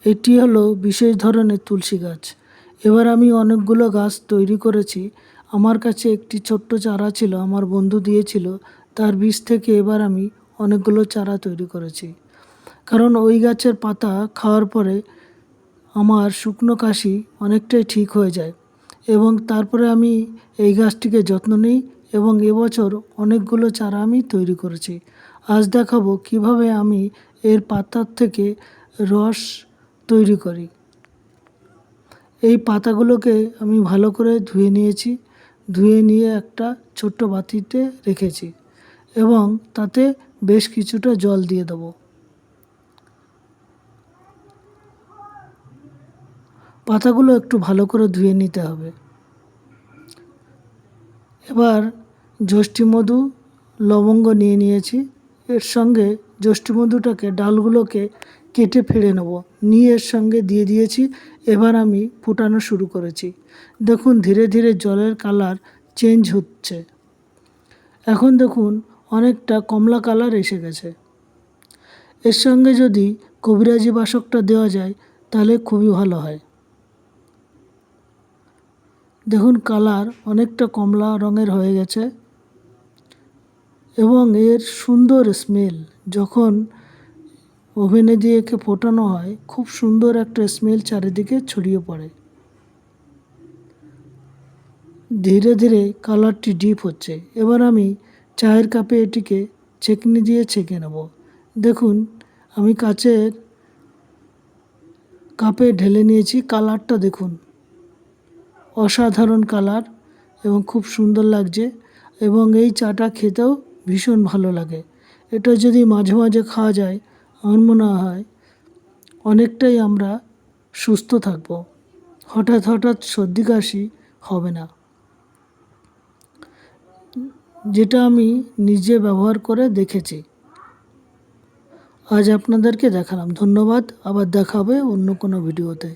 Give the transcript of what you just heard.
এটি হলো বিশেষ ধরনের তুলসী গাছ। এবার আমি অনেকগুলো গাছ তৈরি করেছি। আমার কাছে একটি ছোট্ট চারা ছিল, আমার বন্ধু দিয়েছিল। তার বীজ থেকে এবার আমি অনেকগুলো চারা তৈরি করেছি। কারণ ওই গাছের পাতা খাওয়ার পরে আমার শুকনো কাশি অনেকটাই ঠিক হয়ে যায়, এবং তারপরে আমি এই গাছটিকে যত্ন নিই এবং এবছর অনেকগুলো চারা আমি তৈরি করেছি। আজ দেখাবো কিভাবে আমি এর পাতার থেকে রস তৈরি করি। এই পাতাগুলোকে আমি ভালো করে ধুয়ে নিয়েছি। ধুয়ে নিয়ে একটা ছোট্ট বাটিতে রেখেছি এবং তাতে বেশ কিছুটা জল দিয়ে দেবো। পাতাগুলো একটু ভালো করে ধুয়ে নিতে হবে। এবার যষ্টিমধু, লবঙ্গ নিয়ে নিয়েছি। এর সঙ্গে যষ্টিমধুটাকে ডালগুলোকে কেটে ফেড়ে নেব, নিয়ে এর সঙ্গে দিয়ে দিয়েছি। এবার আমি ফুটানো শুরু করেছি। দেখুন ধীরে ধীরে জলের কালার চেঞ্জ হচ্ছে। এখন দেখুন অনেকটা কমলা কালার এসে গেছে। এর সঙ্গে যদি কবিরাজি বাসকটা দেওয়া যায় তাহলে খুবই ভালো হয়। দেখুন কালার অনেকটা কমলা রঙের হয়ে গেছে এবং এর সুন্দর স্মেল, যখন ওভেনে দিয়ে একে ফোটানো হয় খুব সুন্দর একটা স্মেল চারিদিকে ছড়িয়ে পড়ে। ধীরে ধীরে কালারটি ডিপ হচ্ছে। এবার আমি চায়ের কাপে এটিকে ছেঁকনি দিয়ে ছেঁকে নেব। দেখুন আমি কাচের কাপে ঢেলে নিয়েছি। কালারটা দেখুন, অসাধারণ কালার এবং খুব সুন্দর লাগছে, এবং এই চাটা খেতেও ভীষণ ভালো লাগে। এটা যদি মাঝে মাঝে খাওয়া যায় আমার মনে হয় অনেকটাই আমরা সুস্থ থাকব, হঠাৎ হঠাৎ সর্দি কাশি হবে না। যেটা আমি নিজে ব্যবহার করে দেখেছি, আজ আপনাদেরকে দেখালাম। ধন্যবাদ। আবার দেখা হবে অন্য কোনো ভিডিওতে।